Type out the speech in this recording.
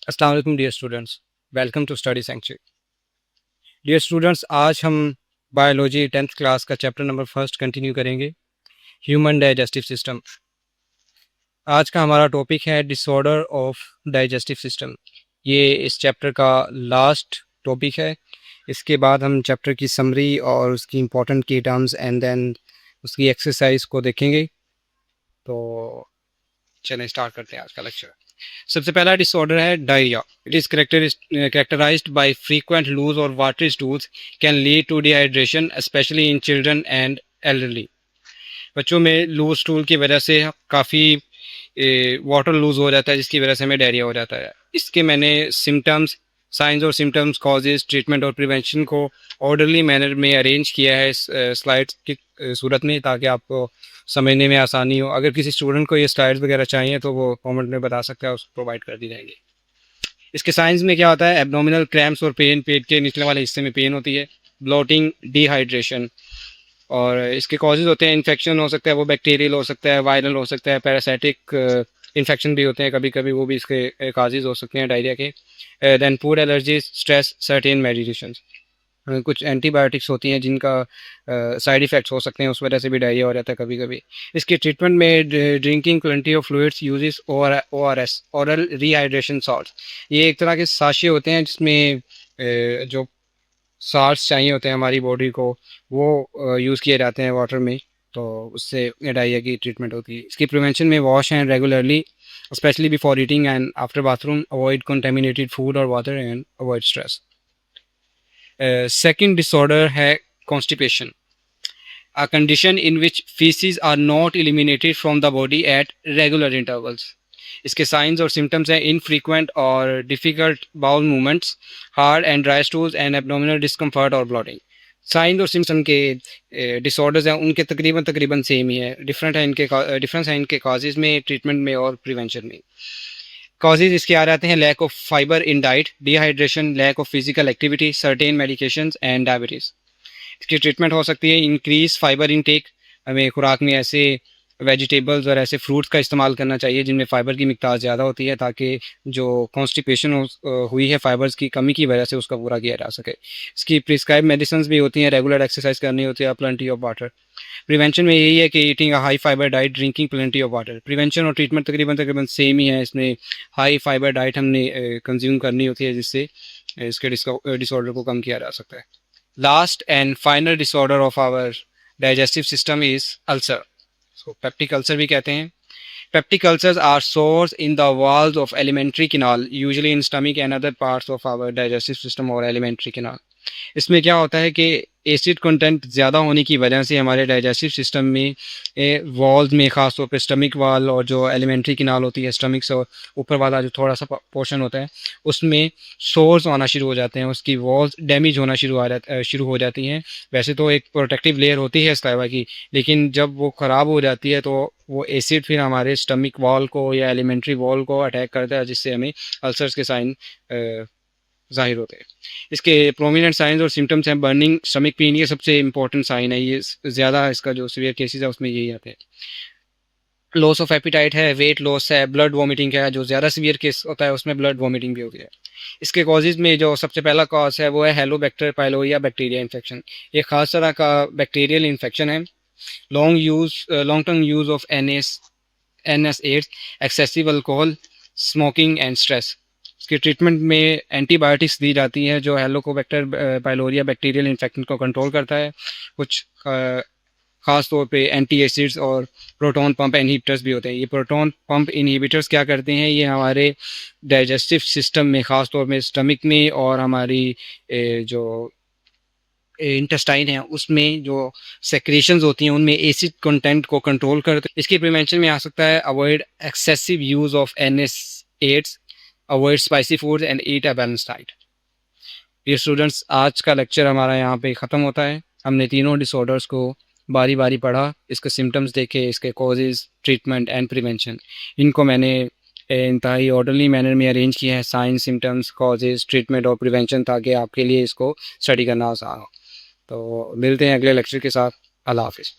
अस्सलाम वालेकुम dear students, welcome to study century. Dear students, आज हम बायोलॉजी 10th क्लास का चैप्टर नंबर फर्स्ट कंटिन्यू करेंगे, ह्यूमन डाइजेस्टिव सिस्टम। आज का हमारा टॉपिक है डिसऑर्डर ऑफ डाइजेस्टिव सिस्टम। ये इस चैप्टर का लास्ट टॉपिक है। इसके बाद हम चैप्टर की समरी और उसकी इम्पोर्टेंट की टर्म्स एंड देन उसकी एक्सरसाइज को देखेंगे। तो चलें स्टार्ट करते हैं आज का लेक्चर। सबसे पहला डिसऑर्डर है diarrhoea. It is characterised by frequent loose और watery stools, can lead to dehydration especially in children and elderly. बच्चों में लूज स्टूल की वजह से काफ़ी वाटर लूज हो जाता है, जिसकी वजह से हमें डायरिया हो जाता है। इसके मैंने सिम्टम्स, साइंस और सिम्टम्स, कॉजेज, ट्रीटमेंट और प्रिवेंशन को ऑर्डरली मैनर में अरेंज किया है इस स्लाइड्स की सूरत में, ताकि आपको समझने में आसानी हो। अगर किसी स्टूडेंट को ये स्लाइड्स वगैरह चाहिए तो वो कमेंट में बता सकता है, उसको प्रोवाइड कर दी जाएगी। इसके साइंस में क्या होता है? एब्डोमिनल क्रैम्प्स और पेन, पेट के निचले वाले हिस्से में पेन होती है, ब्लोटिंग, डिहाइड्रेशन। और इसके कॉजेज होते हैं, इन्फेक्शन हो सकता है, वो बैक्टीरियल हो सकता है, वायरल हो सकता है, पैरासाइटिक इन्फेक्शन भी होते हैं कभी कभी, वो भी इसके काजेज हो सकते हैं डायरिया के। Then food allergies, stress, certain medication. कुछ एंटीबायोटिक्स होती हैं जिनका साइड इफ़ेक्ट्स हो सकते हैं, उस वजह से भी डायरिया हो जाता है कभी कभी। इसके ट्रीटमेंट में drinking plenty of fluids, uses O R S, oral rehydration salt. ये एक तरह के साशे होते हैं जिसमें जो साल्ट्स चाहिए होते हैं हमारी बॉडी को, वो यूज़ किए जाते हैं वाटर में। तो उससे डायरिया की ट्रीटमेंट होती है। इसकी प्रिवेंशन में wash hand regularly, especially before eating and after bathroom, avoid contaminated food और water and avoid stress. Second disorder है constipation, a condition in which feces are not eliminated from the body at regular intervals. इसके signs और symptoms हैं infrequent और difficult bowel movements, hard and dry stools and abdominal discomfort और bloating. Signs और symptom के disorders हैं उनके तकरीबन तकरीबन सेम ही है। डिफरेंस है इनके काजेज़ में, ट्रीटमेंट में और प्रिवेंशन में। कॉजेज इसके आ जाते हैं: lack of fibre in diet, dehydration, lack of physical activity, certain medications and diabetes. इसकी ट्रीटमेंट हो सकती है इंक्रीज फाइबर इनटेक। हमें खुराक में ऐसे वेजिटेबल्स और ऐसे फ्रूट्स का इस्तेमाल करना चाहिए जिनमें फ़ाइबर की मिकदार ज़्यादा होती है, ताकि जो कॉन्स्टिपेशन हुई है फ़ाइबर्स की कमी की वजह से उसका पूरा किया जा सके। इसकी प्रिस्क्राइब मेडिसिन भी होती हैं, रेगुलर एक्सरसाइज करनी होती है, प्लेंटी ऑफ वाटर। प्रिवेंशन में यही है कि eating a high fibre diet, drinking plenty of water. Prevention और ट्रीटमेंट तकरीबन तकरीबन सेम ही है। इसमें हाई फाइबर डाइट हमने कंज्यूम करनी होती है, जिससे इसके डिसऑर्डर को कम किया जा सकता है। Last and final disorder of our digestive system is ulcer, इसको पेप्टिक अल्सर भी कहते हैं। Peptic ulcers are sores in the walls of alimentary canal, usually in stomach and other parts of our digestive system और alimentary canal. इसमें क्या होता है कि एसिड कंटेंट ज़्यादा होने की वजह से हमारे डाइजेस्टिव सिस्टम में वॉल्स में, ख़ास तौर पे स्टमक वाल और जो एलिमेंट्री किनाल होती है, स्टमक से ऊपर वाला जो थोड़ा सा पोर्शन होता है, उसमें सोर्स आना शुरू हो जाते हैं, उसकी वॉल्स डैमेज होना शुरू हो जाती हैं। वैसे तो एक प्रोटेक्टिव लेयर होती है स्लाइवा की, लेकिन जब वो ख़राब हो जाती है तो वो एसिड फिर हमारे स्टमक वॉल को या एलिमेंट्री वॉल को अटैक करता है, जिससे हमें अल्सर्स के साइन ज़ाहिर होते हैं। इसके प्रोमिनेंट साइंस और सिम्टम्स हैं: बर्निंग, स्टमक पेन, ये सबसे इंपॉर्टेंट साइन है, ये ज़्यादा इसका जो सीवियर केसेस है उसमें यही आते हैं। लॉस ऑफ एपिटाइट है, वेट लॉस है, ब्लड वॉमिटिंग है, जो ज़्यादा सीवियर केस होता है उसमें ब्लड वॉमिटिंग भी होती है। इसके कॉजेज़ में जो सबसे पहला कॉज है वो है हेलोबैक्टर पाइलोरिया बैक्टीरिया इन्फेक्शन। ये खास तरह का बैक्टीरियल इन्फेक्शन है। Long term use of NSAIDs, excessive alcohol, smoking and stress. इसके ट्रीटमेंट में एंटीबायोटिक्स दी जाती हैं जो हेलोकोबैक्टर पाइलोरिया बैक्टीरियल इन्फेक्शन को कंट्रोल करता है। कुछ ख़ास तौर पे एंटी एसिड्स और प्रोटॉन पंप इनहिबिटर्स भी होते हैं। ये प्रोटॉन पंप इनहिबिटर्स क्या करते हैं? ये हमारे डाइजेस्टिव सिस्टम में, ख़ास तौर में स्टमक में और हमारी जो इंटेस्टाइन है उसमें जो सेक्रेशंस होती हैं उनमें एसिड कंटेंट को कंट्रोल करते हैं। इसकी प्रिवेंशन में आ सकता है avoid excessive use of NSAIDs, avoid spicy foods and eat a balanced diet. Dear students, आज का लेक्चर हमारा यहाँ पे ख़त्म होता है। हमने तीनों डिसऑर्डर्स को बारी बारी पढ़ा, इसके सिम्टम्स देखे, इसके कॉजेज़, ट्रीटमेंट एंड प्रिवेंशन। इनको मैंने इंतहाई ऑर्डरली मैनर में अरेंज किया है: साइंस, सिम्टम्स, कॉजेज़, ट्रीटमेंट और प्रिवेंशन, ताकि आपके लिए इसको स्टडी करना आसान हो। तो मिलते हैं अगले लेक्चर के साथ। अल्लाह हाफिज़।